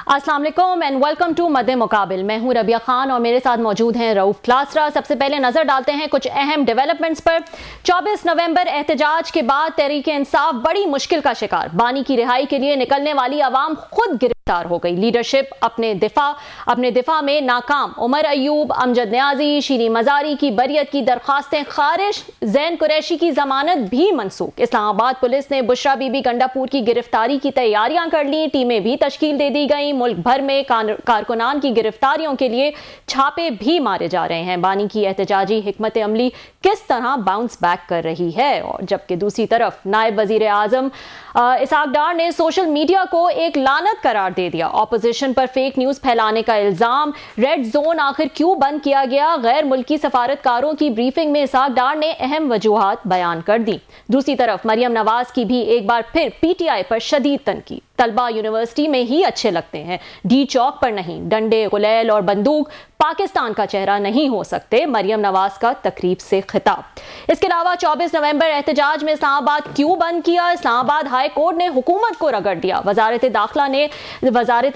अस्सलाम वालेकुम and welcome to मद्दे मुकाबिल। मैं हूं रबिया खान और मेरे साथ मौजूद हैं रऊफ क्लासरा। सबसे पहले नजर डालते हैं कुछ अहम डेवलपमेंट्स पर। 24 नवंबर एहतजाज के बाद तहरीक इंसाफ बड़ी मुश्किल का शिकार। बानी की रिहाई के लिए निकलने वाली आवाम खुद गिरफ्तार हो गई। लीडरशिप अपने दिफा में नाकाम। उमर अयूब, अमजद न्याजी, शीरी मजारी की बरियत की दरखास्तें खारिज। जैन कुरैशी की जमानत भी मनसूख। इस्लामाबाद पुलिस ने बुशरा बीबी गंडापुर की गिरफ्तारी की तैयारियां कर ली। टीमें भी तश्कील दे दी गई। मुल्क भर में कारकुनान की गिरफ्तारियों के लिए छापे भी मारे जा रहे हैं। बानी की एहतजाजी हिकमत अमली किस तरह बाउंस बैक कर रही है। और जबकि दूसरी तरफ नायब वजीर आजम इसहाक डार ने सोशल मीडिया को एक लानत करार दे दिया। ऑपोजिशन पर फेक न्यूज फैलाने का इल्जाम। रेड जोन आखिर क्यों बंद किया गया? गैर मुल्की सफारतकारों की ब्रीफिंग में इसहाक डार ने अहम वजूहात बयान कर दी। दूसरी तरफ मरियम नवाज की भी एक बार फिर पीटीआई पर शदीद तनकीद। तलबा यूनिवर्सिटी में ही अच्छे लगते हैं, डी चौक पर नहीं। डंडे, गुलैल और बंदूक पाकिस्तान का चेहरा नहीं हो सकते। मरियम नवाज का तकरीब से खिताब। इसके अलावा 24 नवंबर एहतजाज में इस्लामाबाद क्यों बंद किया? इस्लामाबाद हाई कोर्ट ने हुकूमत को रगड़ दिया। वजारत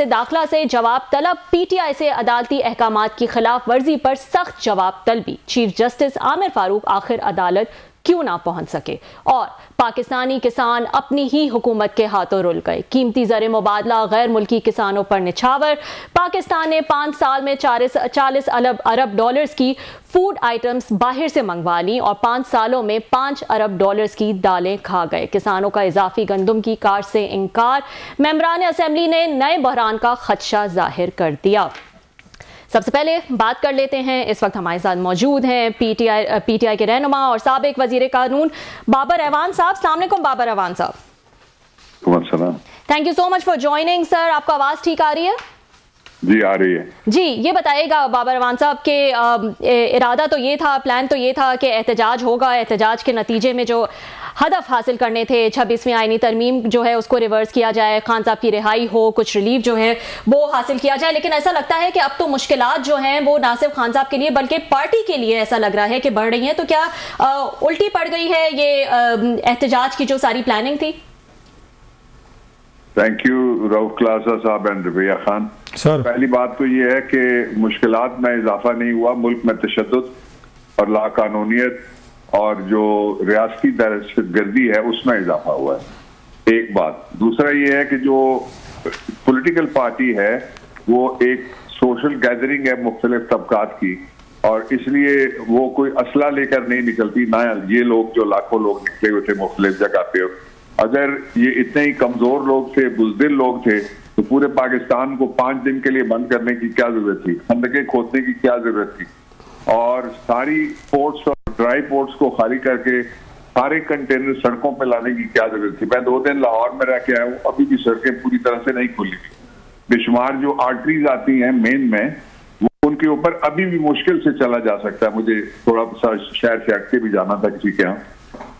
दाखिला से जवाब तलब। पीटीआई से अदालती अहकामात की खिलाफ वर्जी पर सख्त जवाब तलबी। चीफ जस्टिस आमिर फारूक आखिर अदालत क्यों ना पहुंच सके? और पाकिस्तानी किसान अपनी ही हुकूमत के हाथों रुल गए। कीमती ज़र मुबादला गैर मुल्की किसानों पर निछावर। पाकिस्तान ने 5 साल में 40 अरब डॉलर्स की फूड आइटम्स बाहर से मंगवा ली और 5 सालों में 5 अरब डॉलर्स की दालें खा गए। किसानों का इजाफी गंदम की काट से इनकार। मेंबरान असेंबली ने नए बहरान का खदशा जाहिर कर दिया। सबसे पहले बात कर लेते हैं, इस वक्त हमारे साथ मौजूद हैं पीटीआई के रहनुमा और साबिक वजीर कानून बाबर अवान साहब। अस्सलाम वालेकुम बाबर अवान साहब। Thank you so much for joining sir. आपको आवाज ठीक आ रही है? जी आ रही है जी। ये बताइएगा बाबर अवान साहब के इरादा तो ये था, प्लान तो ये था कि एहतजाज होगा, एहतजाज के नतीजे में जो हदफ हासिल करने थे 26वीं आईनी तरमीम जो है उसको रिवर्स किया जाए, खान साहब की रिहाई हो, कुछ रिलीफ जो है वो हासिल किया जाए। लेकिन ऐसा लगता है कि अब तो मुश्किलात जो हैं वो ना सिर्फ खान साहब के लिए बल्कि पार्टी के लिए ऐसा लग रहा है कि बढ़ रही हैं। तो क्या उल्टी पड़ गई है ये एहतजाज की जो सारी प्लानिंग थी? थैंक यू रऊफ क्लासा साहब एंड रबिया खान सर। पहली बात तो ये है कि मुश्किलात में इजाफा नहीं हुआ, मुल्क में तशद्दुद और लाकानूनियत और जो रियासती दहशतगर्दी है उसमें इजाफा हुआ है। एक बात। दूसरा ये है कि जो पॉलिटिकल पार्टी है वो एक सोशल गैदरिंग है मुख्तलिफ तबकात की, और इसलिए वो कोई असला लेकर नहीं निकलती। ना ये लोग जो लाखों लोग निकले हुए थे मुख्तलिफ जगह पे, अगर ये इतने ही कमजोर लोग थे, बुज़दिल लोग थे, तो पूरे पाकिस्तान को 5 दिन के लिए बंद करने की क्या जरूरत थी? खंदकें खोदने की क्या जरूरत थी? और सारी पोर्ट्स और ड्राई पोर्ट्स को खाली करके सारे कंटेनर सड़कों पे लाने की क्या जरूरत थी? मैं 2 दिन लाहौर में रह के आया हूँ, अभी भी सड़कें पूरी तरह से नहीं खुली थी। बेशुमार जो आर्टरीज आती हैं मेन में, वो उनके ऊपर अभी भी मुश्किल से चला जा सकता है। मुझे थोड़ा सा शहर से हट के भी जाना था किसी के यहाँ,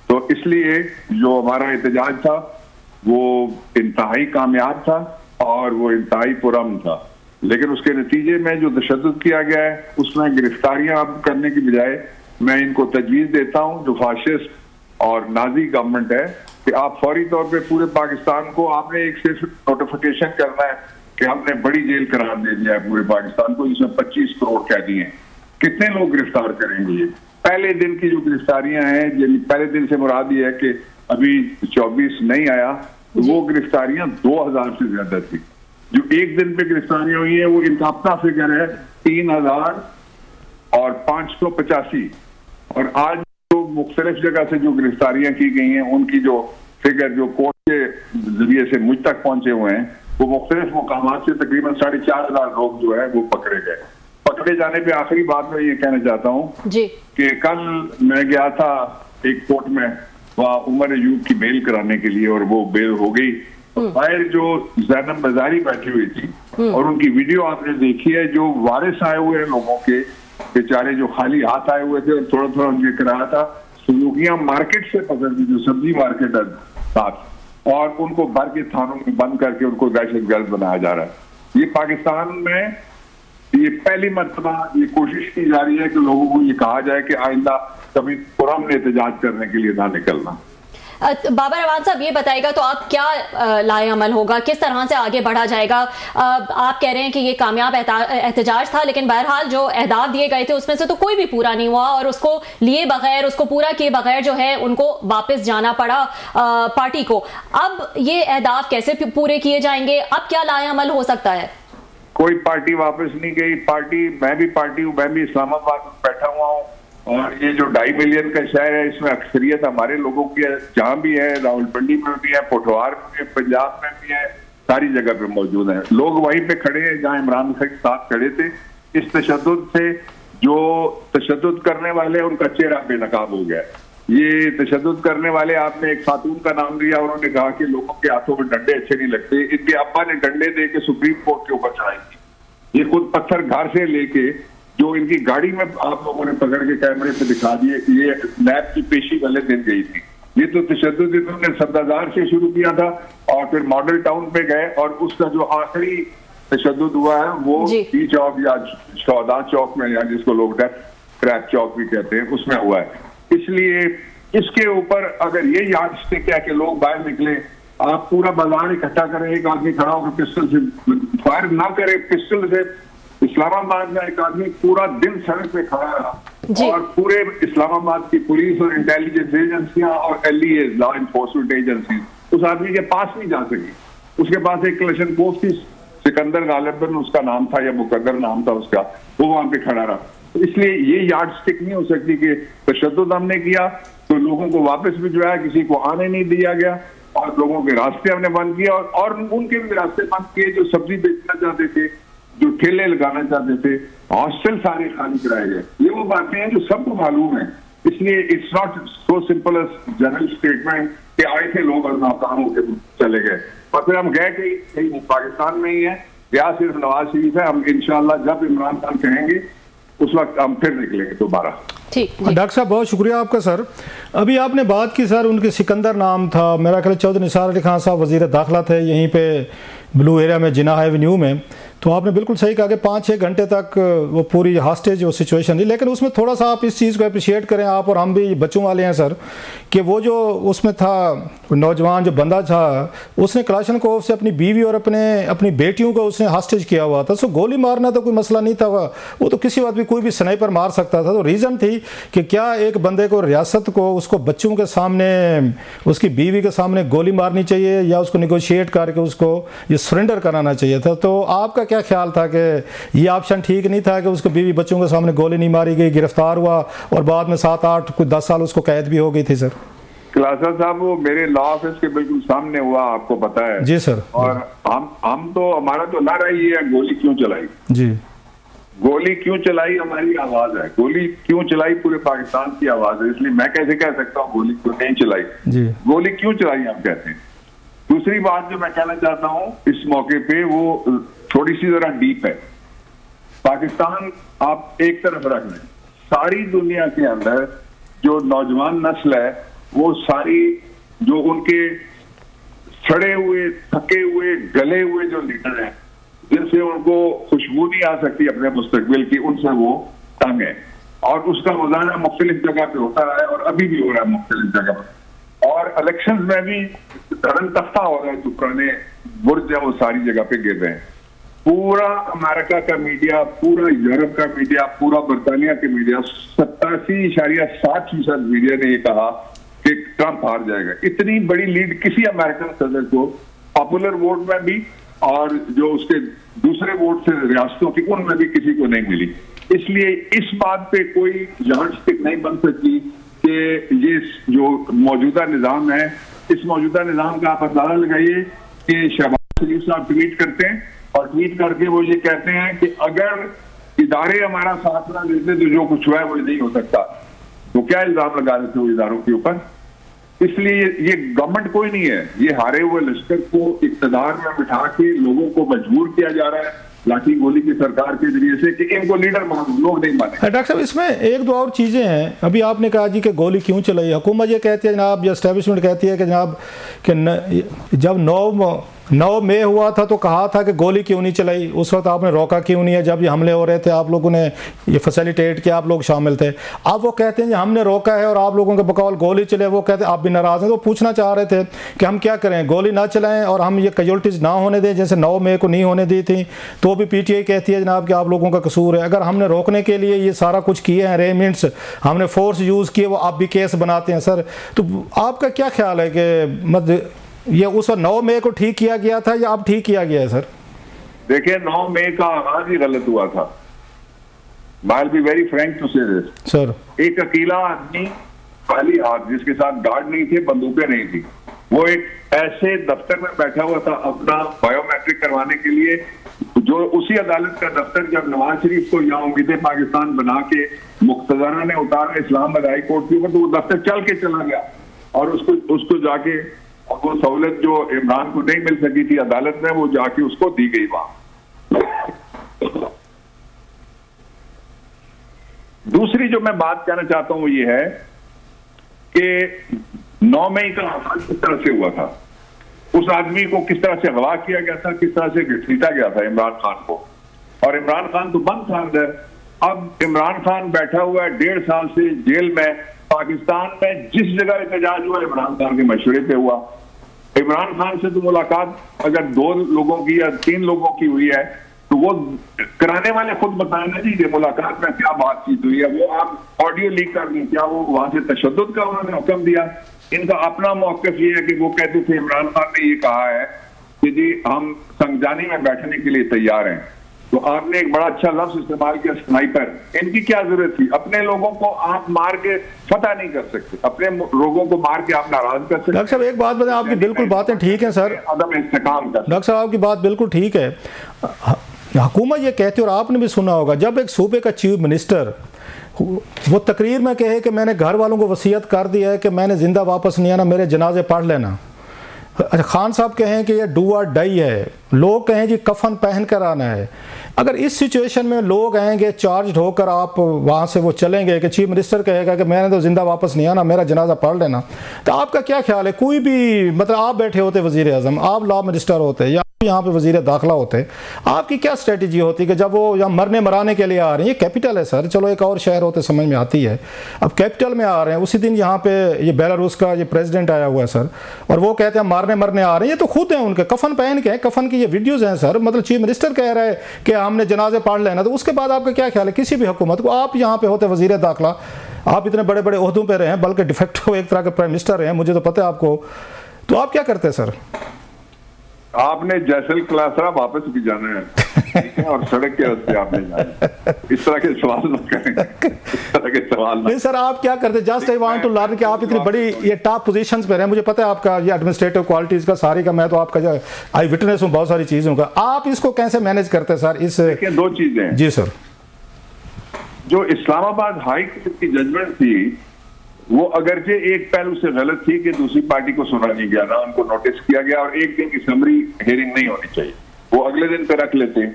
तो इसलिए जो हमारा एहतजाज था वो इंतहाई कामयाब था और वो इंतहाई पुरअमन था। लेकिन उसके नतीजे में जो तशद्दुद किया गया है उसमें गिरफ्तारियां अब करने की बजाय मैं इनको तजवीज देता हूं जो फाशिस्ट और नाजी गवर्नमेंट है कि आप फौरी तौर पे पूरे पाकिस्तान को आपने एक सिर्फ नोटिफिकेशन करना है कि आपने बड़ी जेल करार दे दिया है पूरे पाकिस्तान को, जिसमें 25 करोड़ कैदी हैं। कितने लोग गिरफ्तार करेंगे? ये पहले दिन की जो गिरफ्तारियां हैं, पहले दिन से मुराद ये है कि अभी 24 नहीं आया, तो वो गिरफ्तारियां 2000 से ज्यादा थी। जो एक दिन पे गिरफ्तारियां हुई है वो इनका अपना फिगर है 3085, और आज जो मुख्तलिफ जगह से जो गिरफ्तारियां की गई हैं उनकी जो फिगर जो कोर्ट के जरिए से मुझ तक पहुंचे हुए हैं, वो मुख्तलिफ मुकामात से तकरीबन 4500 लोग जो है वो पकड़े गए। पकड़े जाने पे आखिरी बात मैं ये कहना चाहता हूँ कि कल मैं गया था एक कोर्ट में, वहाँ उमर अयूब की बेल कराने के लिए, और वो बेल हो गई। बाहर जो जैनब मजारी बैठी हुई थी और उनकी वीडियो आपने देखी है, जो वारिस आए हुए हैं लोगों के बेचारे जो खाली हाथ आए हुए थे और थोड़ा थोड़ा उनके कराया था, सुलूकियां मार्केट से पकड़ दी, जो सब्जी मार्केट है साथ, और उनको भर के थानों में बंद करके उनको दहशतगर्द बनाया जा रहा है। ये पाकिस्तान में ये पहली मर्तबा ये कोशिश की जा रही है कि लोगों को ये कहा जाए कि आइंदा कभी पुरअमन एहतजाज करने के लिए ना निकलना। बाबर अवान साहब, ये बताएगा तो आप क्या लाए अमल होगा, किस तरह से आगे बढ़ा जाएगा? आप कह रहे हैं कि ये कामयाब एहतजाज था, लेकिन बहरहाल जो अहदाफ दिए गए थे उसमें से तो कोई भी पूरा नहीं हुआ और उसको लिए बगैर, उसको पूरा किए बगैर जो है उनको वापस जाना पड़ा पार्टी को। अब ये अहदाफ कैसे पूरे किए जाएंगे? अब क्या लाए अमल हो सकता है? कोई पार्टी वापस नहीं गई। पार्टी, मैं भी पार्टी हूँ, मैं भी इस्लामाबाद में बैठा हुआ हूँ और ये जो 2.5 मिलियन का शहर है इसमें अक्सरियत हमारे लोगों की है, जहां भी है, रावलपिंडी में भी है, पोठवार में भी है, पंजाब में भी है, सारी जगह पे मौजूद हैं लोग। वहीं पे खड़े हैं जहां इमरान खान के साथ खड़े थे। इस तशद्दुद से जो तशद्दुद करने वाले उनका चेहरा बेनकाब हो गया। ये तशद्दुद करने वाले, आपने एक खातून का नाम लिया, उन्होंने कहा कि लोगों के हाथों में डंडे अच्छे नहीं लगते। इनके अब्बा ने डंडे दे के सुप्रीम कोर्ट के ऊपर चढ़ाई थी। ये खुद पत्थर घर से लेके जो इनकी गाड़ी में आप लोगों ने पकड़ के कैमरे पे दिखा दिए कि ये नैब की पेशी वाले दिन गई थी। ये तो तशद्दुद इन्होंने सफदरजंग से शुरू किया था और फिर मॉडल टाउन पे गए और उसका जो आखिरी तशद्दुद हुआ है वो ई चौक या शौदा चौक में, या जिसको लोग ट्रैप चौक भी कहते हैं, उसमें हुआ है। इसलिए इसके ऊपर अगर ये यादस्टिक है कि लोग बाहर निकले, आप पूरा बाजार इकट्ठा करें, एक आदमी खड़ा होकर पिस्टल से फायर ना करे, पिस्टल से। इस्लामाबाद में एक आदमी पूरा दिन सड़क पे खड़ा रहा और पूरे इस्लामाबाद की पुलिस और इंटेलिजेंस एजेंसियां और LEA लॉ इन्फोर्समेंट एजेंसी उस आदमी के पास नहीं जा सकी। उसके पास एक क्लशनकोफ थी, सिकंदर गालिबन उसका नाम था या मुकद्दर नाम था उसका, वो वहां पे खड़ा रहा। इसलिए ये यार्डस्टिक नहीं हो सकती कि तशद्दुद हमने किया तो लोगों को वापस भिजवाया, किसी को आने नहीं दिया गया और लोगों के रास्ते हमने बंद किया और उनके भी रास्ते बंद किए जो सब्जी बेचना चाहते थे, जो ठेले लगाना चाहते थे, हॉस्टल सारे खाली कराए गए। ये वो बातें हैं जो सबको मालूम है। इसलिए it's not so simple as general statement कि आए थे लोग और नाकाम होकर चले गए और फिर हम गए कहीं पाकिस्तान में ही है या सिर्फ नवाज शरीफ है। हम इंशाल्लाह जब इमरान खान कहेंगे उस वक्त हम फिर निकलेंगे दोबारा। डॉक्टर साहब बहुत शुक्रिया आपका सर। अभी आपने बात की सर, उनके सिकंदर नाम था, मेरा ख्याल चौधरी निसार अली खान साहब वजीर दाखिला थे यहीं पे ब्लू एरिया में, जिन्ना एवेन्यू में। तो आपने बिल्कुल सही कहा कि 5-6 घंटे तक वो पूरी हॉस्टेज वो सिचुएशन थी, लेकिन उसमें थोड़ा सा आप इस चीज़ को अप्रिशिएट करें, आप और हम भी बच्चों वाले हैं सर, कि वो जो उसमें था नौजवान जो बंदा था उसने क्लाशनकोव से अपनी बीवी और अपनी बेटियों को उसने हॉस्टेज किया हुआ था। सो गोली मारना तो कोई मसला नहीं था, वो तो किसी वक्त भी कोई भी स्नाइपर मार सकता था। तो रीज़न थी कि क्या एक बंदे को, रियासत को, उसको बच्चों के सामने, उसकी बीवी के सामने गोली मारनी चाहिए या उसको निगोशिएट करके उसको ये सरेंडर कराना चाहिए था। तो आपका क्या ख्याल था कि ये ऑप्शन ठीक नहीं था कि उसको बीवी बच्चों के सामने गोली नहीं मारी गई, गिरफ्तार हुआ और बाद में 7-8 कुछ 10 साल उसको कैद भी हो गई थी? सर क्लासा साहब, वो मेरे लॉ ऑफिस के बिल्कुल सामने हुआ, आपको पता है। जी सर। और हम तो, हमारा तो नारा ही है गोली क्यों चलाई। जी, गोली क्यों चलाई हमारी आवाज है, गोली क्यों चलाई पूरे पाकिस्तान की आवाज है। इसलिए मैं कैसे कह सकता हूँ गोली क्यों नहीं चलाई, गोली क्यों चलाई हम कहते हैं। दूसरी बात जो मैं कहना चाहता हूँ इस मौके पे, वो थोड़ी सी जरा डीप है। पाकिस्तान आप एक तरफ रख लें, सारी दुनिया के अंदर जो नौजवान नस्ल है वो सारी जो उनके सड़े हुए, थके हुए, गले हुए जो लीडर हैं जिनसे उनको खुशबू नहीं आ सकती अपने मुस्तकबिल की, उनसे वो तंग है और उसका मुजाहरा मुख्तलिफ जगह पे होता है और अभी भी हो रहा है मुख्तलिफ जगह पर। और इलेक्शन में भी धरन तख्ता हो रहा है, जो पुराने बुर्ज है वो सारी जगह पे गिर रहे हैं। पूरा अमेरिका का मीडिया, पूरा यूरोप का मीडिया, पूरा बरतानिया के मीडिया, 87.7% मीडिया ने ये कहा कि ट्रंप हार जाएगा। इतनी बड़ी लीड किसी अमेरिकन सदर को पॉपुलर वोट में भी और जो उसके दूसरे वोट से रियासतों की, उनमें भी किसी को नहीं मिली। इसलिए इस बात पे कोई यार्डस्टिक नहीं बन सकती कि ये जो मौजूदा निजाम है, इस मौजूदा निजाम का आप अंदाजा लगाइए कि शहबाज शरीफ साहब ट्वीट करते हैं और ट्वीट करके वो ये कहते हैं कि अगर इदारे हमारा साथ ना देते तो जो कुछ हुआ है वो नहीं हो सकता। तो क्या इल्जाम लगा रहे थे वो इदारों के ऊपर। इसलिए ये गवर्नमेंट कोई नहीं है, ये हारे हुए लश्कर को इक़्तिदार में बिठा के लोगों को मजबूर किया जा रहा है लाठी गोली की सरकार के जरिए से कि इनको लीडर मानो, लोग नहीं माने। डॉक्टर साहब, इसमें एक दो और चीज़ें हैं। अभी आपने कहा जी कि गोली क्यों चलाई, हुकूमत ये कहती है जनाब, या एस्टेब्लिशमेंट कहती है कि जनाब कि जब 9 9 मई हुआ था तो कहा था कि गोली क्यों नहीं चलाई, उस वक्त आपने रोका क्यों नहीं है? जब ये हमले हो रहे थे आप लोगों ने ये फैसिलिटेट किया, आप लोग शामिल थे। अब वो कहते हैं कि हमने रोका है और आप लोगों के बकौल गोली चले, वो कहते हैं आप भी नाराज़ हैं। तो पूछना चाह रहे थे कि हम क्या करें, गोली ना चलाएं और हम ये कैजुअल्टीज़ ना होने दें जैसे 9 मई को नहीं होने दी थी? तो भी PTI कहती है जनाब कि आप लोगों का कसूर है। अगर हमने रोकने के लिए ये सारा कुछ किए हैं, अरेंजमेंट्स हमने फोर्स यूज़ किए, वो आप भी केस बनाते हैं सर। तो आपका क्या ख्याल है कि ये उस 9 मई को ठीक किया गया था या अब ठीक किया गया है सर? देखिए 9 मई का आगाज ही गलत हुआ था। I'll be very frank to say this. Sir एक अकेला आदमी खाली हाथ जिसके साथ गार्ड नहीं थे, बंदूकें नहीं थी, वो एक ऐसे दफ्तर में बैठा हुआ था अपना बायोमेट्रिक करवाने के लिए, जो उसी अदालत का दफ्तर जब नवाज शरीफ को यहाँ उम्मीद पाकिस्तान बना के मुख्तदरा ने उतारा इस्लामाबाद हाई कोर्ट के ऊपर, तो वो दफ्तर चल के चला गया और उसको जाके वो सहूलत जो इमरान को नहीं मिल सकी थी अदालत में, वो जाके उसको दी गई वहां। दूसरी जो मैं बात कहना चाहता हूं ये है कि 9 मई का किस तरह से हुआ था, उस आदमी को किस तरह से अगवा किया गया था, किस तरह से घसीटा गया था इमरान खान को। और इमरान खान तो बंद था अंदर। अब इमरान खान बैठा हुआ है 1.5 साल से जेल में। पाकिस्तान में जिस जगह एहतजाज हुआ इमरान खान के मशवरे पे हुआ। इमरान खान से तो मुलाकात अगर 2 लोगों की या 3 लोगों की हुई है तो वो कराने वाले खुद बताए ना जी कि मुलाकात में क्या बातचीत हुई है। वो आप ऑडियो लीक कर दें, क्या वो वहां से तशद्दुद का उन्होंने हुक्म दिया? इनका अपना मौक़िफ़ ये है कि वो कहते थे इमरान खान ने ये कहा है कि जी हम संगजानी में बैठने के लिए तैयार हैं। तो आपने एक बड़ा अच्छा लफ्ज इस्तेमाल किया स्नाइपर। इनकी क्या जरूरत थी? अपने लोगों को आप मार के फतह नहीं कर सकते, अपने लोगों को मार के आप नाराज कर सकते। डॉक्टर साहब एक बात बताएं, आपकी बिल्कुल बातें ठीक हैं सर, अदम इस्तेकाम कर। डॉक्टर साहब आपकी बात बिल्कुल ठीक है। हुकूमत ये कहती है और आपने भी सुना होगा, जब एक सूबे का चीफ मिनिस्टर वो तकरीर में कहे कि मैंने घर वालों को वसीयत कर दिया है कि मैंने जिंदा वापस नहीं आना, मेरे जनाजे पढ़ लेना। खान साहब कहें कि ये डू और डाई है, लोग कहें जी कफन पहन कर आना है। अगर इस सिचुएशन में लोग आएंगे चार्ज होकर, आप वहाँ से वो चलेंगे कि चीफ मिनिस्टर कहेगा कि मैंने तो जिंदा वापस नहीं आना, मेरा जनाजा पढ़ लेना, तो आपका क्या ख्याल है? कोई भी मतलब आप बैठे होते वज़ीर आज़म, आप लॉ मिनिस्टर होते या यहाँ पे वज़ीर दाखिला होते, आपकी क्या स्ट्रेटजी होती कि जब वो यहाँ मरने मराने के लिए आ रहे हैं? ये कैपिटल है सर, चलो एक और शहर होते समझ में आती है, अब कैपिटल में आ रहे हैं। उसी दिन यहाँ पे ये बेलारूस का ये प्रेसिडेंट आया हुआ है सर, और वो कहते हैं मारने मरने आ रहे हैं। ये तो खुद हैं उनके कफन पहन के, कफन की ये वीडियोज़ हैं सर। मतलब चीफ मिनिस्टर कह रहा है कि हमने जनाजे पढ़ लेना, तो उसके बाद आपका क्या ख्याल है? किसी भी हुकूमत को, आप यहाँ पे होते वज़ीर दाखिला, आप इतने बड़े बड़े ओहदों पे रहे हैं, बल्कि डिफेक्टो एक तरह के प्राइम मिनिस्टर रहे हैं, मुझे तो पता है आपको, तो आप क्या करते हैं सर? आपने जैसल क्लासरा वापस भी जाना है, ठीक है, और सड़क के रास्ते आपने जाना है। इस तरह के सवाल मत करें, इस तरह के सवाल नहीं सर। आप क्या करते? Just I want to learn कि आप इतनी बड़ी ये टॉप पोजीशंस पे रहे, मुझे पता है आपका ये एडमिनिस्ट्रेटिव क्वालिटीज का सारी का, मैं तो आपका जो आई विटनेस हूँ बहुत सारी चीजों का। आप इसको कैसे मैनेज करते हैं सर? इस 2 चीजें जी सर। जो इस्लामाबाद हाई कोर्ट की जजमेंट थी वो अगरचे एक पहलू से गलत थी कि दूसरी पार्टी को सुना नहीं गया, ना उनको नोटिस किया गया, और एक दिन की समरी हेयरिंग नहीं होनी चाहिए, वो अगले दिन पे रख लेते।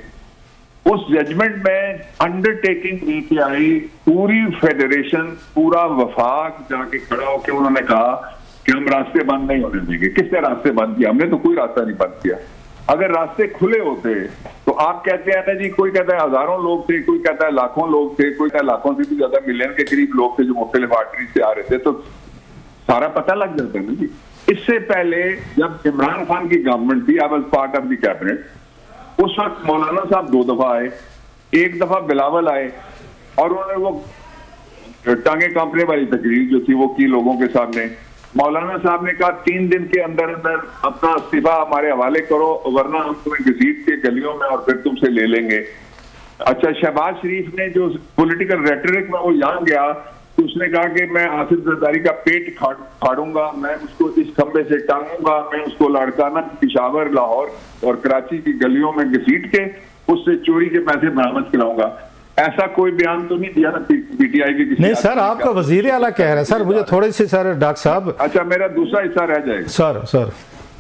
उस जजमेंट में अंडरटेकिंग नीति आई, पूरी फेडरेशन, पूरा वफाक जाके खड़ा होकर उन्होंने कहा कि हम रास्ते बंद नहीं होने देंगे। किसने रास्ते बंद किया? हमने तो कोई रास्ता नहीं बंद किया। अगर रास्ते खुले होते तो आप कहते हैं ना जी, कोई कहता है हजारों लोग थे, कोई कहता है लाखों लोग थे, कोई कहता है लाखों से भी ज्यादा मिलियन के करीब लोग थे जो मुख्तलिफ आर्टरीज से आ रहे थे, तो सारा पता लग जाता है ना जी। इससे पहले जब इमरान खान की गवर्नमेंट थी, I was part of the cabinet, उस वक्त मौलाना साहब 2 दफा आए, एक दफा बिलावल आए और उन्होंने वो टांगे कांपने वाली तकरीर जो थी वो की लोगों के सामने। मौलाना साहब ने कहा 3 दिन के अंदर अंदर अपना इस्तीफा हमारे हवाले करो, वरना हम तुम्हें घसीट के गलियों में और फिर तुमसे ले लेंगे। अच्छा, शहबाज शरीफ ने जो पॉलिटिकल रेटरिक में वो यहाँ गया तो उसने कहा कि मैं आसिफ जरदारी का पेट फाड़ूंगा, मैं उसको इस खंबे से टांगूंगा, मैं उसको लाड़काना, पिशावर, लाहौर और कराची की गलियों में घसीट के उससे चोरी के पैसे बरामद कराऊंगा। ऐसा कोई बयान तो नहीं दिया ना पीटीआई के किसी? नहीं सर, आपका वजीर आला कह रहा है सर, मुझे थोड़ी सी सर डॉक्टर साहब। अच्छा, मेरा दूसरा हिस्सा रह जाएगा सर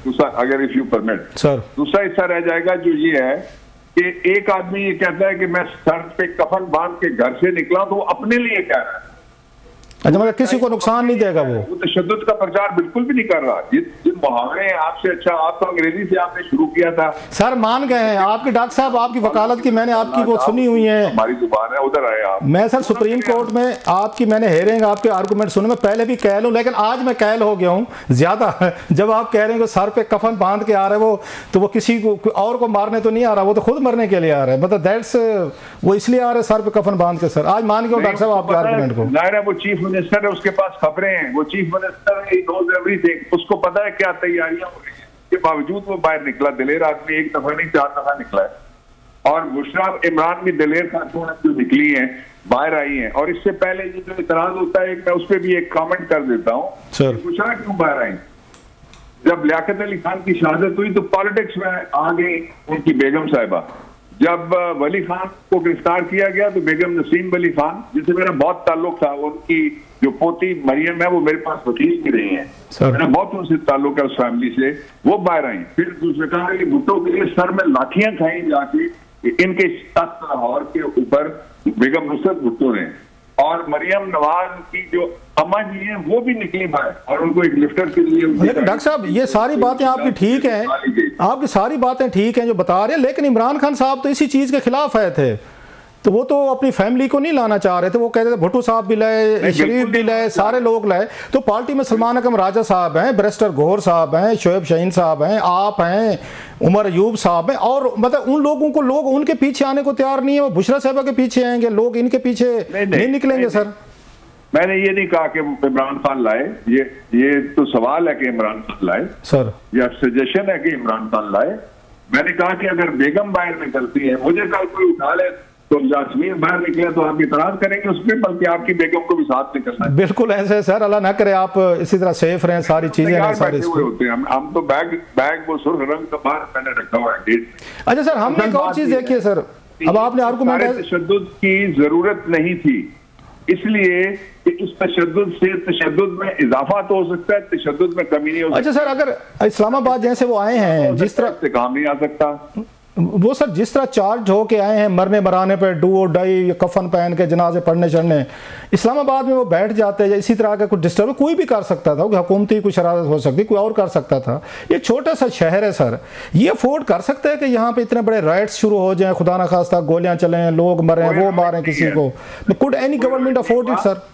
दूसरा, अगर इफ यू परमिट सर, दूसरा हिस्सा रह जाएगा जो ये है कि एक आदमी ये कहता है कि मैं सर पे कफन बांध के घर से निकला, तो वो अपने लिए कह रहा है। अच्छा, मतलब किसी को नुकसान नहीं देगा वो तशद्दुद का प्रचार बिल्कुल भी नहीं कर रहा। जिन मुहावरे हैं आपसे अच्छा, आप तो अंग्रेजी से आपने शुरू किया था सर, मान गए हैं आपके डॉक्टर साहब, आपकी वकालत की मैंने आपकी वो सुनी हुई है, हमारी जुबान है, उधर आए आप। मैं सर सुप्रीम कोर्ट में आपकी मैंने हेयरिंग आपके आर्गूमेंट सुने, मैं पहले भी कैल हूँ लेकिन आज मैं कैल हो गया हूँ ज्यादा। जब आप कह रहे हैं कि सर पे कफन बांध के आ रहे वो, तो वो किसी को और को मारने तो नहीं आ रहा, वो तो खुद मरने के लिए आ रहा है, मतलब दैट्स वो इसलिए आ रहे सर पे कफन बांध के। सर आज मान गए डॉक्टर साहब आपके आर्गूमेंट को। नायरा वो चीफ मिनिस्टर है, उसके पास खबरें हैं, वो चीफ मिनिस्टर है, नोज एवरीथिंग, उसको पता है क्या तैयारियां हो रही हैं, के बावजूद वो बाहर निकला। दिलेर आदमी एक दफा नहीं 4 दफा निकला है। और बुशरा इमरान भी दिलेर खातून जो निकली हैं, बाहर आई हैं। और इससे पहले ये जो इतराज होता है, मैं उस पर भी एक कमेंट कर देता हूँ, बुशरा क्यों बाहर आई? जब लियाकत अली खान की शहादत हुई तो पॉलिटिक्स में आ गई उनकी बेगम साहिबा। जब वली खान को गिरफ्तार किया गया तो बेगम नसीम वली खान, जिससे मेरा बहुत ताल्लुक था, उनकी जो पोती मरियम है वो मेरे पास वकील भी रही हैं, मेरा बहुत उनसे ताल्लुक है उस फैमिली से, वो बाहर आई। फिर दूसरे कहा कि भुट्टो के लिए सर में लाठियां खाई जाके इनके तख्त लाहौर के ऊपर बेगम नुसरत भुट्टो ने। और मरियम नवाज की जो अम्मा जी हैं वो भी निकली बाहर और उनको एक लिफ्टर के लिए। लेकिन डॉक्टर साहब ये सारी बातें आपकी ठीक हैं, आपकी सारी बातें ठीक हैं जो बता रहे हैं, लेकिन इमरान खान साहब तो इसी चीज के खिलाफ आए थे, तो वो तो अपनी फैमिली को नहीं लाना चाह रहे थे। वो कहते थे भुट्टो साहब भी लाए, शरीफ भी लाए, सारे लोग लाए। तो पार्टी में सलमान अकरम राजा साहब हैं, बैरिस्टर गौहर साहब हैं, शोएब शाहीन साहब हैं, आप हैं, उमर अयूब साहब हैं, और मतलब उन लोगों को लोग उनके पीछे आने को तैयार नहीं है। वो बुशरा साहबा के पीछे आएंगे, लोग इनके पीछे नहीं निकलेंगे। सर मैंने ये नहीं कहा कि इमरान खान लाए, ये तो सवाल है कि इमरान खान लाए सर, या सजेशन है कि इमरान खान लाए। मैंने कहा कि अगर बेगम बाहर निकलती है, मुझे कल कोई उठा ले तो जासमीन बाहर निकले तो आप इतराज करेंगे उस पर, बल्कि आपकी बेगम को भी साथ निकलना है। बिल्कुल ऐसे सर, अल्लाह ना करे आप इसी तरह सेफ रहें, सारी चीजें सारी होते हैं। हम तो बैग वो सुर्ख रंग का बाहर मैंने रखा हुआ है। अच्छा सर, हमने एक और चीज देखी है सर, अब आपने आर्गुमेंट तशद्दुद की जरूरत नहीं थी, इसलिए कि इस तशद्दुद से तशद्दुद में इजाफा तो हो सकता है, तशद्दुद में कमी नहीं हो सकती। अच्छा सर, अगर इस्लामाबाद जैसे वो आए हैं, जिस तरह से काम नहीं आ सकता वो सर, जिस तरह चार्ज होके आए हैं, मरने मराने पे डू और डाई, कफन पहन के जनाजे पढ़ने चढ़ने, इस्लामाबाद में वो बैठ जाते हैं, इसी तरह का कुछ डिस्टर्ब कोई भी कर सकता था, हुकूमती कुछ शरारत हो सकती, कोई और कर सकता था। ये छोटा सा शहर है सर, ये अफोर्ड कर सकता है कि यहाँ पे इतने बड़े राइट्स शुरू हो जाएं, खुदा ना खास्ता गोलियां चलें, लोग मरें, वो मारें किसी को? Could any government afford it sir?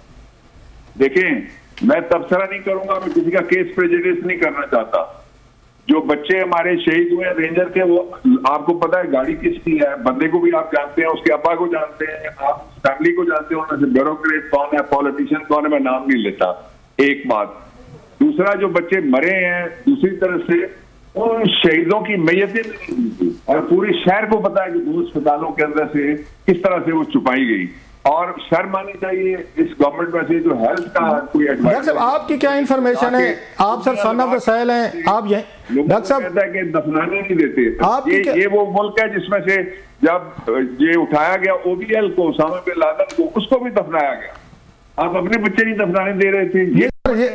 देखें, मैं तबसरा नहीं करूंगा, मैं किसी का केस प्रेजुडिस नहीं करना चाहता। जो बच्चे हमारे शहीद हुए रेंजर के, वो आपको पता है गाड़ी किसकी है, बंदे को भी आप जानते हैं, उसके अब्बा को जानते हैं, आप फैमिली को जानते हो, ब्यूरोक्रेट कौन है, पॉलिटिशियन कौन है, मैं नाम नहीं लेता। एक बात। दूसरा, जो बच्चे मरे हैं दूसरी तरफ से, उन शहीदों की मैयतें नहीं मिलती और पूरे शहर को पता है कि दो अस्पतालों के अंदर से किस तरह से वो छुपाई गई। और शर्म आनी चाहिए इस गवर्नमेंट में से जो हेल्थ का कोई एडवाइस। आपकी क्या इन्फॉर्मेशन है? आप sir son of the soil हैं, आप यही डॉक्टर साहब कहता है कि दफनाने नहीं देते। ये वो मुल्क है जिसमें से जब ये उठाया गया OBL को, उसामा बिन लादेन को, उसको भी दफनाया गया। आप अपने बच्चे नहीं दफनाने दे रहे थे। ये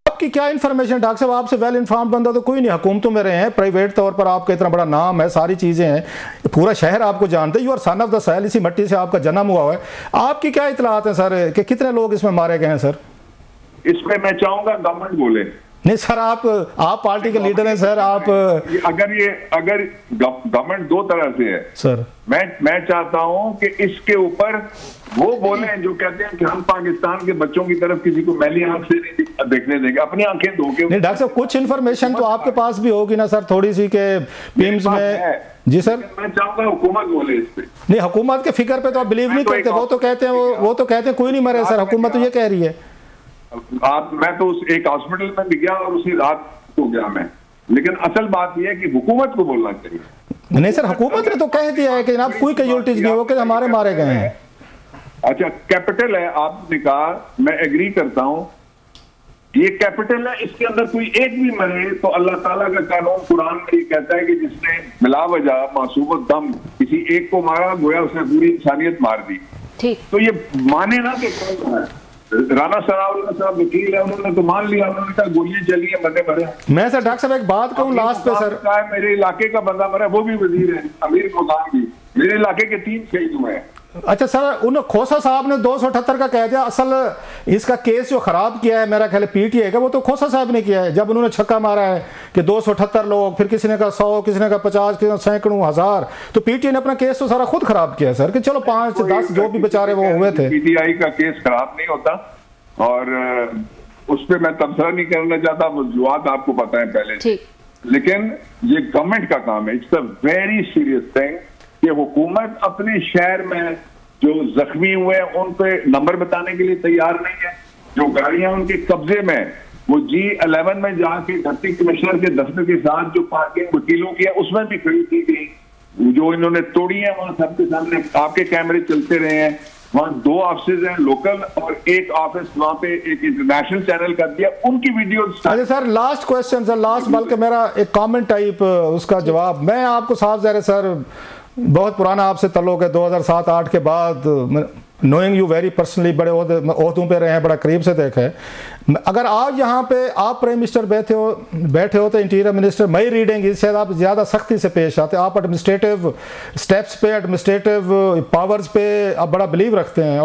आपकी क्या इन्फॉर्मेशन? डॉक्टर साहब आपसे वेल इन्फॉर्म्ड बंदा तो कोई नहीं, हुकूमतों में रहे हैं, प्राइवेट तौर पर आपका इतना बड़ा नाम है, सारी चीजें हैं, पूरा शहर आपको जानते हैं, you are son of the soil, इसी मिट्टी से आपका जन्म हुआ है। आपकी क्या इतलात है सर कि कितने लोग इसमें मारे गए हैं सर? इसमें मैं चाहूंगा गवर्नमेंट बोले। नहीं सर, आप पार्टी के लीडर हैं सर, आप अगर गवर्नमेंट दो तरह से है सर, मैं चाहता हूं कि इसके ऊपर वो बोले जो कहते हैं कि हम पाकिस्तान के बच्चों की तरफ किसी को मैली आंख से नहीं देखने देंगे, अपनी आंखें धो के। नहीं डॉक्टर साहब, कुछ इन्फॉर्मेशन तो आपके पास भी होगी ना सर, थोड़ी सी के पिम्स में। जी सर, मैं चाहूंगा हुकूमत बोले इस पे। नहीं, हुकूमत के फिक्र पे तो आप बिलीव नहीं करते, वो तो कहते हैं कोई नहीं मरे सर, हुकूमत तो ये कह रही है। मैं तो उस एक हॉस्पिटल में भी गया और उसी रात को गया मैं, लेकिन असल बात यह है कि हुकूमत को बोलना चाहिए। नहीं सर, हुकूमत ने तो कह दिया है कि जनाब कोई कैजुअल्टीज नहीं हो कि हमारे मारे गए हैं। अच्छा, कैपिटल है, आपने कहा, मैं एग्री करता हूं, ये कैपिटल है, इसके अंदर कोई एक भी मरे तो अल्लाह ताला का कानून कुरान में ये कहता है कि जिसने बिला वजह मासूमत दम किसी एक को मारा, गोया उसने पूरी इंसानियत मार दी। ठीक, तो ये माने ना कि कौन है। राना सरावला साहब वकील है, उन्होंने तो मान लिया, उन्होंने कहा गोलियां चली है, बंदे मरे। मैं सर डॉक्टर साहब एक बात कहूं लास्ट पे सर, मेरे इलाके का बंदा मरा, वो भी वजीर है, अमीर मुकाम भी, मेरे इलाके के 3 शहीद हुए हैं। अच्छा सर, उन खोसा साहब ने 278 का कह दिया, असल इसका केस जो खराब किया है मेरा ख्याल पीटीआई का, वो तो खोसा साहब ने किया है, जब उन्होंने छक्का मारा है कि 278 लोग, फिर किसी ने कहा 100, किसी ने कहा 50, किसी ने सैकड़ों, 1000, तो पीटीआई ने अपना केस तो सारा खुद खराब किया सर, कि चलो 5 10 जो भी बेचारे वो हुए थे। पीटीआई का केस खराब नहीं होता, और उस पर मैं तबसरा नहीं करना चाहता, वजूहात आपको पता है पहले से, लेकिन ये गवर्नमेंट का काम है, it's a very serious thing कि हुकूमत अपने शहर में जो जख्मी हुए उन पे नंबर बताने के लिए तैयार नहीं है। जो गाड़ियां उनके कब्जे में, वो G11 में जाके डिप्टी कमिश्नर के दफ्तर के साथ जो पार्किंग वकीलों की है उसमें भी खड़ी की गई, जो इन्होंने तोड़ी है, वहां सबके सामने आपके कैमरे चलते रहे हैं। वहां 2 ऑफिस हैं लोकल, और एक ऑफिस वहां पे एक इंटरनेशनल चैनल कर दिया, उनकी वीडियो। अच्छा sir, last question sir, last, बल्कि मेरा एक कमेंट टाइप उसका जवाब मैं आपको साफ ज़ाहिर सर, बहुत पुराना आपसे ताल्लुक है, 2007-8 के बाद, नोइंग यू वेरी पर्सनली, बड़े ओहदों पे रहे हैं, बड़ा करीब से देखा है। अगर आज यहाँ पे आप प्राइम मिनिस्टर बैठे हो तो इंटीरियर मिनिस्टर, मई रीडिंग इस शायद आप ज़्यादा सख्ती से पेश आते, आप एडमिनिस्ट्रेटिव स्टेप्स पे, एडमिनिस्ट्रेटिव पावर्स पे आप बड़ा बिलीव रखते हैं,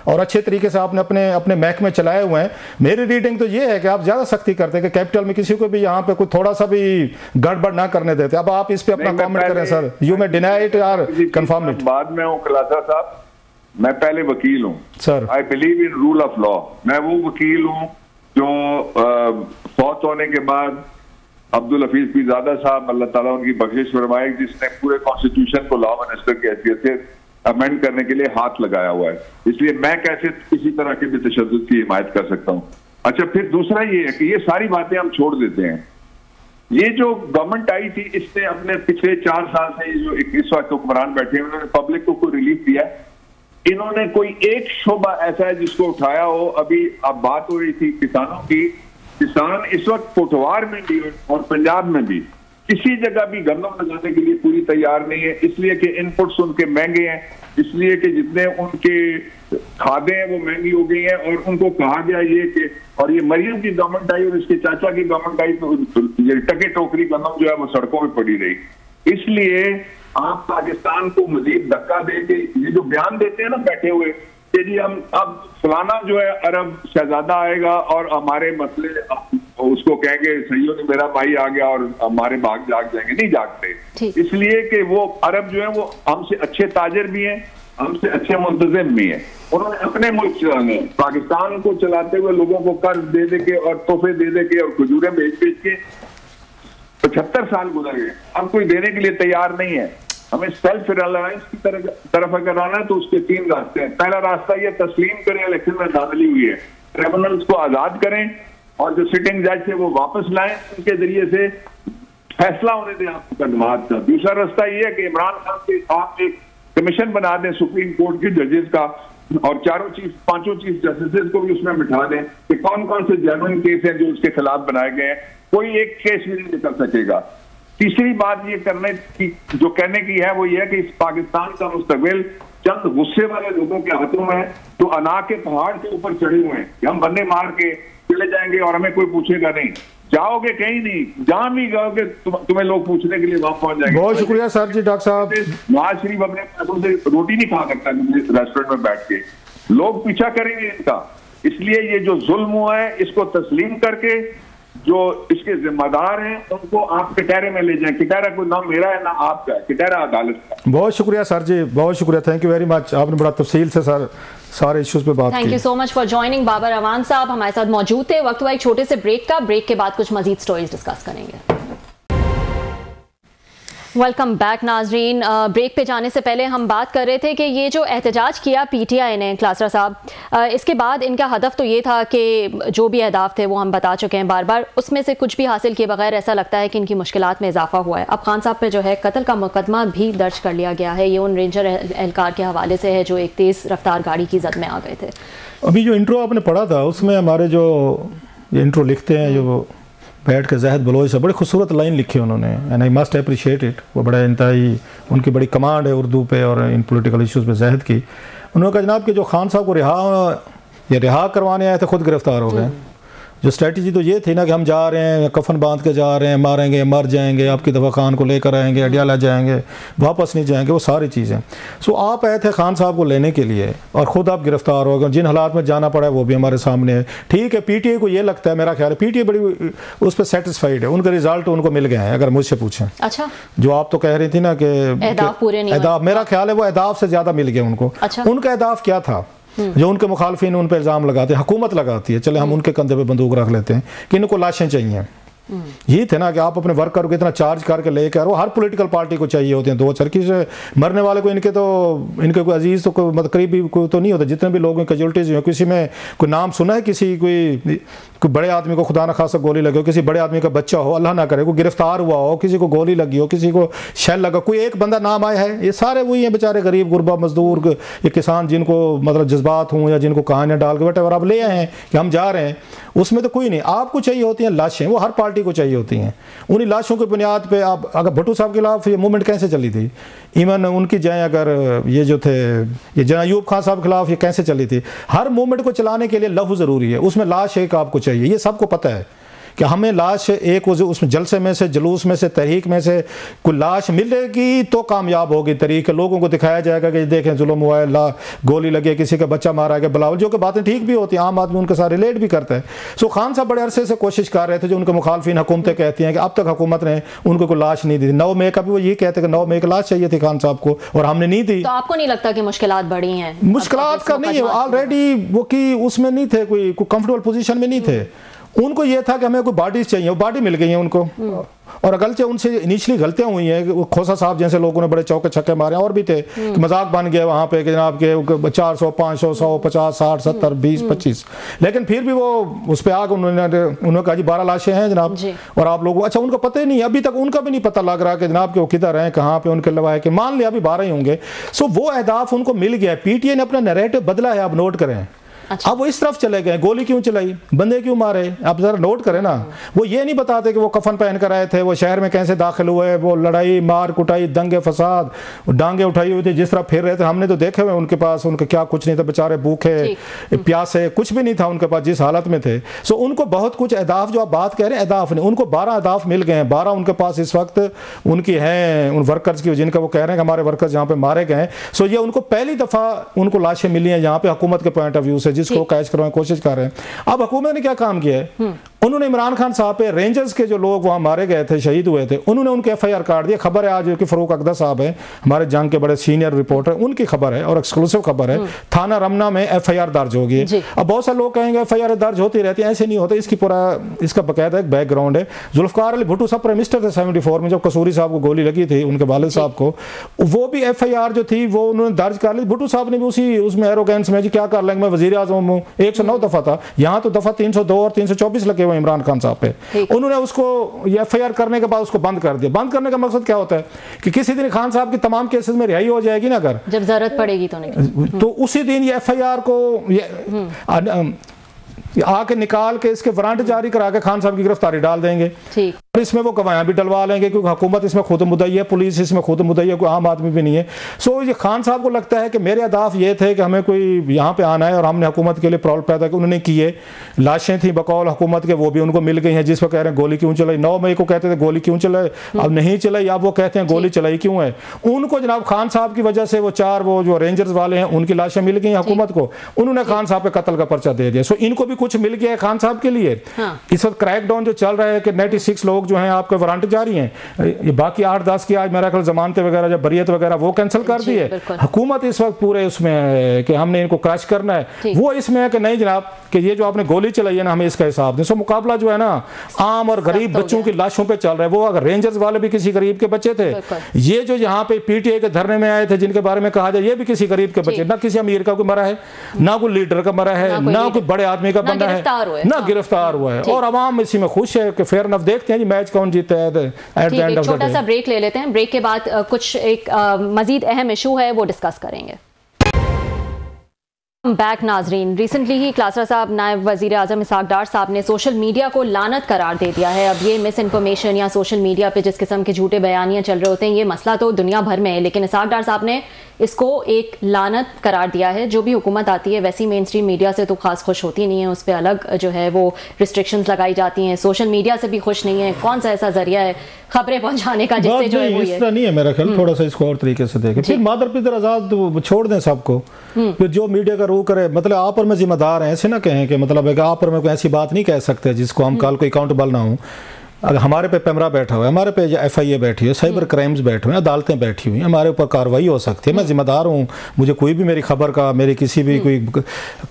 और अच्छे तरीके से आपने अपने महकमे चलाए हुए हैं। मेरी रीडिंग तो ये है कि आप ज़्यादा सख्ती करते हैं कि कैपिटल में किसी को भी यहाँ पे कोई थोड़ा सा भी गड़बड़ ना करने देते। अब आप इस पे अपना कमेंट करें sir, you may deny it और कंफर्म इट। बाद में हूँ खुलासा साहब, मैं पहले वकील हूँ sir, I believe in rule of law. मैं वो वकील हूँ जो फौत होने के बाद अब्दुल हफीज पीरजादा साहब, अल्लाह ताला उनकी बख्शिश फरमाए, जिसने पूरे कॉन्स्टिट्यूशन को लॉ मिनिस्टर की हैसियत से अमेंड करने के लिए हाथ लगाया हुआ है, इसलिए मैं कैसे किसी तरह के भी तशद्दुद की हिमायत कर सकता हूँ। अच्छा, फिर दूसरा ये है कि ये सारी बातें हम छोड़ देते हैं। ये जो गवर्नमेंट आई थी, इसने अपने पिछले 4 साल से जो 21 वक्त हुक्मरान बैठे हैं, उन्होंने पब्लिक को कोई रिलीफ दिया? इन्होंने कोई एक शोबा ऐसा है जिसको उठाया हो? अभी अब बात हो रही थी किसानों की, किसान इस वक्त पोठवार में भी और पंजाब में भी किसी जगह भी गंदम लगाने के लिए पूरी तैयार नहीं है, इसलिए कि इनपुट्स उनके महंगे हैं, इसलिए कि जितने उनके खादें हैं वो महंगी हो गई हैं, और उनको कहा गया ये कि, और ये मरियम की गवर्नमेंट आई और इसके चाचा की गवर्नमेंट आई, तो ये टके टोकरी गंदम जो है वो सड़कों में पड़ी रही। इसलिए आप पाकिस्तान को मजीद धक्का दे के ये जो बयान देते हैं ना बैठे हुए कि जी हम अब फलाना जो है अरब शहजादा आएगा और हमारे मसले, उसको कहेंगे सही हो, मेरा भाई आ गया और हमारे भाग जाग जाएंगे, नहीं जागते। इसलिए कि वो अरब जो है वो हमसे अच्छे ताजर भी हैं, हमसे अच्छे मुंतजिम भी हैं। उन्होंने अपने मुल्क चलाने, पाकिस्तान को चलाते हुए लोगों को कर्ज दे दे के और तोहफे दे दे के और खजूरें बेच बेच के 75 साल गुजर गए। अब कोई देने के लिए तैयार नहीं है। हमें सेल्फ रिलायंस की तरफ अगर आना है तो उसके 3 रास्ते हैं। पहला रास्ता ये तस्लीम करें इलेक्शन में धांधली हुई है, ट्रिब्यूनल्स को आजाद करें और जो सिटिंग जज है वो वापस लाएं, उनके जरिए से फैसला होने दें आपको कदमात का। दूसरा रास्ता ये है कि इमरान खान के आप एक कमीशन बना दें सुप्रीम कोर्ट के जजेस का, और 5 चीफ जस्टिस को भी उसमें बिठा दें कि कौन कौन से जेन्युइन केस हैं जो उसके खिलाफ बनाए गए हैं। कोई एक केस भी नहीं निकल सकेगा। तीसरी बात ये करने की जो कहने की है वो ये है कि इस पाकिस्तान का मुस्तकबिल चंद गुस्से वाले लोगों के हाथों में, जो अना के पहाड़ के ऊपर चढ़े हुए हैं कि हम बंदे मार के चले जाएंगे और हमें कोई पूछेगा नहीं। जाओगे कहीं नहीं, जहां भी जाओगे तुम्हें लोग पूछने के लिए वहां पहुंच जाएंगे। बहुत शुक्रिया सर जी। डॉक्टर साहब, नवाज शरीफ अपने पैसों से रोटी नहीं खा सकता रेस्टोरेंट में बैठ के, लोग पीछा करेंगे इनका। इसलिए ये जो जुल्म हुआ है इसको तस्लीम करके जो इसके जिम्मेदार हैं उनको आप कटहरे में ले जाएं। कटहरा कोई नाम मेरा है ना आपका है, कटहरा अदालत का। बहुत शुक्रिया सर जी, बहुत शुक्रिया, थैंक यू वेरी मच। आपने बड़ा तफसील से सर सारे इश्यूज पे बात की। Thank you so much for joining. Babar Awan साहब हमारे साथ मौजूद थे। वक्त हुआ एक छोटे से ब्रेक का, ब्रेक के बाद कुछ मजीद स्टोरीज डिस्कस करेंगे। वेलकम बैक नाजरीन। ब्रेक पे जाने से पहले हम बात कर रहे थे कि ये जो एहतजाज किया पीटीआई ने, क्लासरा साहब, इसके बाद इनका हदफ तो ये था कि जो भी अहदाफ थे वो हम बता चुके हैं बार बार, उसमें से कुछ भी हासिल किए बगैर ऐसा लगता है कि इनकी मुश्किलात में इजाफा हुआ है। अब खान साहब पे जो है कत्ल का मुकदमा भी दर्ज कर लिया गया है। ये उन रेंजर एहलकार के हवाले से है जो एक तेज़ रफ्तार गाड़ी की जद में आ गए थे। अभी जो इंट्रो आपने पढ़ा था उसमें हमारे जो इंट्रो लिखते हैं जो बैठ के जहद बलोच से बड़ी खूबसूरत लाइन लिखी उन्होंने, and I must appreciate it. वो बड़ा इंतहाई उनकी बड़ी कमांड है उर्दू पे और इन पॉलिटिकल इश्यूज़ पे जहद की। उन्होंने कहा जनाब कि जो खान साहब को रिहा करवाने आए थे खुद गिरफ्तार हो गए, जो स्ट्रेटजी तो ये थी ना कि हम जा रहे हैं, कफन बांध के जा रहे हैं, मारेंगे, मर जाएंगे, आपकी दफ़ा खान को लेकर आएंगे, अडियाला जाएंगे, वापस नहीं जाएंगे, वो सारी चीज़ें। सो आप आए थे खान साहब को लेने के लिए और ख़ुद आप गिरफ्तार हो गए। जिन हालात में जाना पड़ा है वो भी हमारे सामने है। ठीक है, पीटीआई को ये लगता है, मेरा ख्याल है पीटीआई बड़ी उस पर सेटिस्फाइड है, उनके रिजल्ट उनको मिल गए हैं अगर मुझसे पूछें। अच्छा, जो आप तो कह रही थी ना कि अहदाफ पूरे नहीं, अहदाफ मेरा ख्याल है वो अहदाफ से ज़्यादा मिल गए उनको। अच्छा। उनका अहदाफ क्या था जो उनके मुखालफिन उन पर इल्ज़ाम लगाते हैं, हुकूमत लगाती है, चले हम उनके कंधे पे बंदूक रख लेते हैं कि इनको लाशें चाहिए। ये थे ना कि आप अपने वर्कर को इतना चार्ज करके लेकर, वो हर पॉलिटिकल पार्टी को चाहिए होते हैं दो चरखी से मरने वाले को, इनके कोई अजीज तो कोई मतलब करीबी कोई तो नहीं होता। जितने भी लोगों की कैजुअल्टीज हुई, किसी में कोई नाम सुना है किसी कोई बड़े आदमी को खुदा न खासा गोली लगी हो, किसी बड़े आदमी का बच्चा हो, अल्लाह ना करे, कोई गिरफ्तार हुआ हो, किसी को गोली लगी हो, किसी को शेल लगा, कोई एक बंदा नाम आया है? ये सारे वही हैं बेचारे गरीब गुरबा मजदूर, ये किसान जिनको मतलब जज्बात हों या जिनको कहानियाँ डाल के बेटे आप ले आए हैं कि हम जा रहे हैं, उसमें तो कोई नहीं। आपको चाहिए होती हैं लाशें, वो हर पार्टी को चाहिए होती हैं। उन्हीं लाशों की बुनियाद पे आप अगर भुट्टो साहब के खिलाफ ये मूवमेंट कैसे चली थी, इवन उनकी जाए अगर ये जो थे ये जना अयूब खान साहब के खिलाफ ये कैसे चली थी। हर मूवमेंट को चलाने के लिए लहू ज़रूरी है, उसमें लाश एक आपको चाहिए, ये सबको पता है कि हमें लाश एक उसमें जलसे में से, जुलूस में से, तहरीक में से कोई लाश मिलेगी तो कामयाब होगी तहरीक। लोगों को दिखाया जाएगा कि देखें जुल्म हुआ है, गोली लगी, किसी का बच्चा मारा गया, बिलावल, जो कि बातें ठीक भी होती हैं, आम आदमी उनके साथ रिलेट भी करता है। सो खान साहब बड़े अरसे से कोशिश कर रहे थे, जो उनके मुखालफिन हुकूमतें कहती हैं कि अब तक हुकूमत ने उनको कोई लाश नहीं दी। 9 मई का भी वो ये कहते हैं कि 9 मई की लाश चाहिए थी खान साहब को और हमने नहीं दी। तो आपको नहीं लगता कि मुश्किलात बढ़ी हैं? मुश्किलात का नहीं है, ऑलरेडी वो कि उसमें नहीं थे, कोई कंफर्टेबल पोजीशन में नहीं थे। उनको ये था कि हमें कोई बॉडीज चाहिए, वो बॉडी मिल गई है उनको। और अगरचे उनसे इनिशियली गलतियां हुई हैं, खोसा साहब जैसे लोगों ने बड़े चौके छक्के मारे और भी थे कि मजाक बन गया वहाँ पे कि जनाब के 400 500 100 50 60 70 20 25, लेकिन फिर भी वो उस पर आगे उन्होंने कहा जी 12 लाशें हैं जनाब। और आप लोगों अच्छा उनको पता ही नहीं, अभी तक उनका भी नहीं पता लग रहा कि जनाब के वो किधर हैं, कहाँ पे उनके लवाए के, मान लिया अभी 12 ही होंगे। सो वो अहदाफ उनको मिल गया। पीटीआई ने अपना नैरेटिव बदला है, आप नोट करें। अच्छा। अब वो इस तरफ चले गए, गोली क्यों चलाई, बंदे क्यों मारे, आप जरा नोट करें ना। वो ये नहीं बताते कि वो कफन पहन कर आए थे, वो शहर में कैसे दाखिल हुए, वो लड़ाई मार कुटाई दंगे फसाद, डांगे उठाई हुई थी, जिस तरह फिर रहे थे हमने तो देखे हुए उनके पास, उनके क्या कुछ नहीं था, बेचारे भूखे प्यासे, कुछ भी नहीं था उनके पास जिस हालत में थे। सो उनको बहुत कुछ अहदाफ, जो आप बात कह रहे हैं अहदाफ नहीं, उनको 12 अहदाफ मिल गए हैं। 12 उनके पास इस वक्त उनकी हैं, उन वर्कर्स की, जिनका वो कह रहे हैं कि हमारे वर्कर्स यहाँ पे मारे गए। सो ये उनको पहली दफा उनको लाशें मिली हैं यहाँ पे हुकूमत के पॉइंट ऑफ व्यू से, जिसको कैच करवाने की कोशिश कर रहे हैं। अब हुकूमत ने क्या काम किया है, उन्होंने इमरान खान साहब पे रेंजर्स के जो लोग वहां मारे गए थे, शहीद हुए थे, उन्होंने उनके एफआईआर काट दिया। खबर है आज कि फरूक अकदर साहब है, हमारे जंग के बड़े सीनियर रिपोर्टर, उनकी खबर है और एक्सक्लूसिव खबर है, थाना रमना में एफआईआर दर्ज होगी। अब बहुत सारे लोग कहेंगे एफआईआर दर्ज होती रहती है, ऐसे नहीं होता, इसकी पूरा इसका बकायदा एक बैकग्राउंड है। जुल्फकार अली भुट्टो साहब प्राइम मिनिस्टर थे 74 में, जब कसूरी साहब को गोली लगी थी, उनके वालिद साहब को, वो भी एफआईआर जो थी वो उन्होंने दर्ज कर ली। भुट्टो साहब ने भी उसी उसमें एरोगेंस में जी क्या कर लेंगे, मैं वजीर आज़म हूं, 109 दफा था, यहाँ तो दफा 302 और 324 लगे हुए इमरान खान साहब पे। उन्होंने उसको एफआईआर करने के बाद उसको बंद कर दिया। बंद करने का मकसद क्या होता है कि किसी दिन खान साहब की तमाम केसेस में रिहाई हो जाएगी ना, अगर जब जरूरत पड़ेगी तो उसी दिन ये एफआईआर को आके निकाल के इसके वारंट जारी करा के खान साहब की गिरफ्तारी डाल देंगे। ठीक। और इसमें वो गवाहियां भी डलवा लेंगे क्योंकि हुकूमत इसमें खुद मुद्दई है, पुलिस इसमें खुद मुद्दई है, कोई आम आदमी भी नहीं है। सो ये खान साहब को लगता है कि मेरे अहदाफ ये थे कि हमें कोई यहाँ पे आना है और हमने हुकूमत के लिए प्रॉब्लम पैदा की, उन्होंने किए। लाशें थी बकौल हुकूमत के, वो भी उनको मिल गई हैं, जिस पर कह रहे हैं गोली क्यों चलाई। 9 मई को कहते थे गोली क्यों चलाई, अब नहीं चलाई, अब वो कहते हैं गोली चलाई क्यों है। उनको जनाब खान साहब की वजह से वो 4 वो जो रेंजर्स वाले हैं उनकी लाशें मिल गई हुकूमत को, उन्होंने खान साहब पे कत्ल का पर्चा दे दिया। सो इनको भी कुछ मिल गया है खान साहब के लिए। इस वक्त क्रैकडाउन जो चल रहा है कि 96 लोग जो हैं आपके वारंट जारी हैं, ये बाकी 8-10 की आज मेरा ख्याल जमानतें वगैरह जब बरियत वगैरह वो कैंसिल कर दी है। हुकूमत इस वक्त पूरे उसमें है कि हमने इनको क्रश करना है, वो इसमें है कि नहीं जनाब कि ये जो आपने गोली चलाई है ना, हमें इसका हिसाब दें। सो मुकाबला जो है ना आम और गरीब बच्चों की लाशों पे चल रहा है। वो अगर रेंजर्स वाले भी किसी गरीब के बच्चे थे, ये जो यहाँ पे पीटीआई के धरने में आए थे जिनके बारे में कहा जाए ये भी किसी गरीब के बच्चे, ना किसी अमीर का कोई मरा है, ना कोई लीडर का मरा है, ना कोई बड़े आदमी का बंदा है, ना गिरफ्तार हुआ है। और अवाम इसी में खुश है कि फेयर इनफ। देखते हैं जी मैच कौन जीता है। छोटा सा ब्रेक ले लेते हैं, ब्रेक के बाद कुछ एक मजीद अहम इशू है वो डिस्कस करेंगे। बैक नाजरीन, रिसेंटली ही क्लासरा साहब नायब वजीर आजम इसहाक डार साहब ने सोशल मीडिया को लानत करार दे दिया है। अब ये मिस इन्फॉर्मेशन या सोशल मीडिया पे जिस किस्म के झूठे बयानियां चल रहे होते हैं, ये मसला तो दुनिया भर में है, लेकिन इसहाक डार साहब ने इसको एक लानत करार दिया है। जो भी हुकूमत आती है वैसी मेन स्ट्रीम मीडिया से तो खास खुश होती नहीं है, उस पर अलग जो है वो रिस्ट्रिक्शंस लगाई जाती हैं। सोशल मीडिया से भी खुश नहीं है। कौन सा ऐसा जरिया है खबरें पहुंचाने का जिससे जो है वो इस तरह नहीं है मेरा ख्याल। थोड़ा सा इसको और तरीके से देखें, फिर मादर पितर आजाद छोड़ दें सबको, फिर जो मीडिया का रू करे। मतलब आप और मैं जिम्मेदार हैं ऐसे ना कहें कि मतलब आप और मैं कोई ऐसी बात नहीं कह सकते जिसको हम कल को अकाउंटेबल ना हो। अगर हमारे पे पैमरा बैठा हुआ है, हमारे पे FIA बैठी है, साइबर क्राइम्स बैठे हुए हैं, अदालतें बैठी हुई हैं, हमारे ऊपर कार्रवाई हो सकती है। मैं जिम्मेदार हूँ, मुझे कोई भी मेरी खबर का, मेरी किसी भी कोई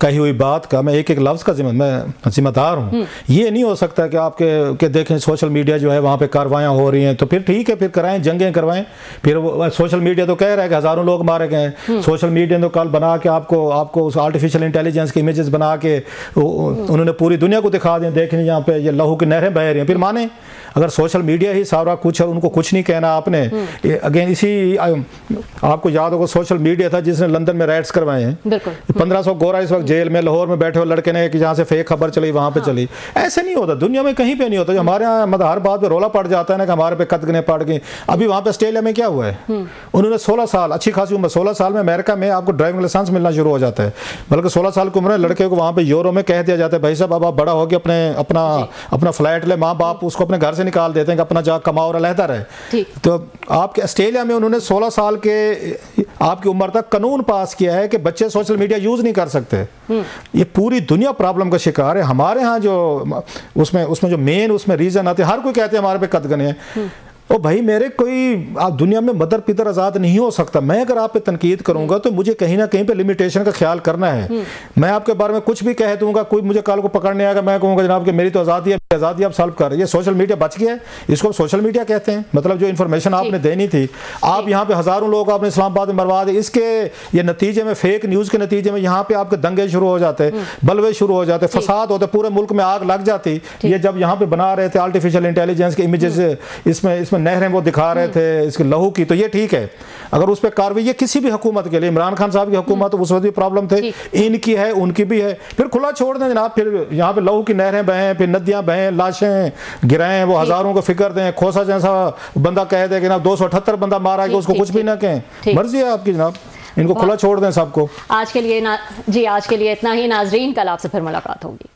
कही हुई बात का मैं एक एक लफ्ज़ का मैं जिम्मेदार हूँ। ये नहीं हो सकता कि आपके देखें सोशल मीडिया जो है वहाँ पे कार्रवाइयाँ हो रही हैं तो फिर ठीक है, फिर कराएं, जंगें करवाएं। फिर सोशल मीडिया तो कह रहा है कि हज़ारों लोग मारे गए हैं। सोशल मीडिया ने तो कल बना के आपको उस आर्टिफिशियल इंटेलिजेंस के इमेजेस बना के उन्होंने पूरी दुनिया को दिखा दें, देखें यहाँ पे ये लहू की नहरें बह रही हैं। फिर माने अगर सोशल मीडिया ही सारा कुछ है, उनको कुछ नहीं कहना आपने। अगेन इसी आपको याद होगा सोशल मीडिया था जिसने लंदन में राइट्स करवाए हैं। 1500 गोरा इस वक्त जेल में, लाहौर में बैठे हुए लड़के ने कि जहाँ से फेक खबर चली वहाँ पे चली। ऐसे नहीं होता, दुनिया में कहीं पे नहीं होता। जो हमारे यहाँ मतलब हर बात पे रोला पड़ जाता है ना कि हमारे पे कदगने पड़ गई। अभी वहाँ पे ऑस्ट्रेलिया में क्या हुआ है, उन्होंने 16 साल, अच्छी खासी उम्र, 16 साल में अमेरिका में आपको ड्राइविंग लाइसेंस मिलना शुरू हो जाता है। बल्कि 16 साल की उम्र लड़के को वहाँ पे यूरो में कह दिया जाता है भाई साहब अब आप बड़ा हो गया, अपना फ्लैट ले, माँ बाप उसको अपने घर से निकाल देते हैं कि अपना जा कमाओ और अलहदा रहे। तो आपके ऑस्ट्रेलिया में उन्होंने 16 साल के आपकी उम्र तक कानून पास किया है कि बच्चे सोशल मीडिया यूज नहीं कर सकते। ये पूरी दुनिया प्रॉब्लम का शिकार है। हमारे यहाँ जो उसमें जो मेन उसमें रीजन आते हैं, हर कोई कहते हैं हमारे पे कदगने हैं। ओ भाई मेरे कोई आप दुनिया में मदर पितर आज़ाद नहीं हो सकता। मैं अगर आप पे तनकीद करूंगा तो मुझे कहीं ना कहीं पे लिमिटेशन का ख्याल करना है। मैं आपके बारे में कुछ भी कह दूंगा, कोई मुझे कल को पकड़ने आएगा, मैं कहूँगा जनाब कि मेरी तो आज़ादी है, आज़ादी आप सॉल्व कर रही है। सोशल मीडिया बच गया है, इसको सोशल मीडिया कहते हैं। मतलब जो इन्फॉर्मेशन आपने देनी थी, आप यहाँ पे हज़ारों लोग आपने इस्लामाबाद में मरवा दे, इसके ये नतीजे में फेक न्यूज़ के नतीजे में यहाँ पे आपके दंगे शुरू हो जाते, बलवे शुरू हो जाते, फसाद होते, पूरे मुल्क में आग लग जाती। ये जब यहाँ पे बना रहे थे आर्टिफिशियल इंटेलिजेंस के इमेजेस, इसमें नहरें वो दिखा रहे थे इसके लहू की, तो ये ठीक है। अगर उस पर कार्रवाई, ये किसी भी हुकूमत के लिए, इमरान खान साहब की हुकूमत उस वक्त भी प्रॉब्लम थे, इनकी है, उनकी भी है, फिर खुला छोड़ दें जनाब। फिर यहाँ पे लहू की नहरें बहें, फिर नदियां बहें, लाशें गिराएं, वो हजारों को फिक्र दें। खोसा जैसा बंदा कह दे कि ना 278 बंदा मारा गया, उसको कुछ भी ना कहें, मर्जी है आपकी जनाब, इनको खुला छोड़ दें सबको। आज के लिए इतना ही नाजरीन, कल आपसे फिर मुलाकात होगी।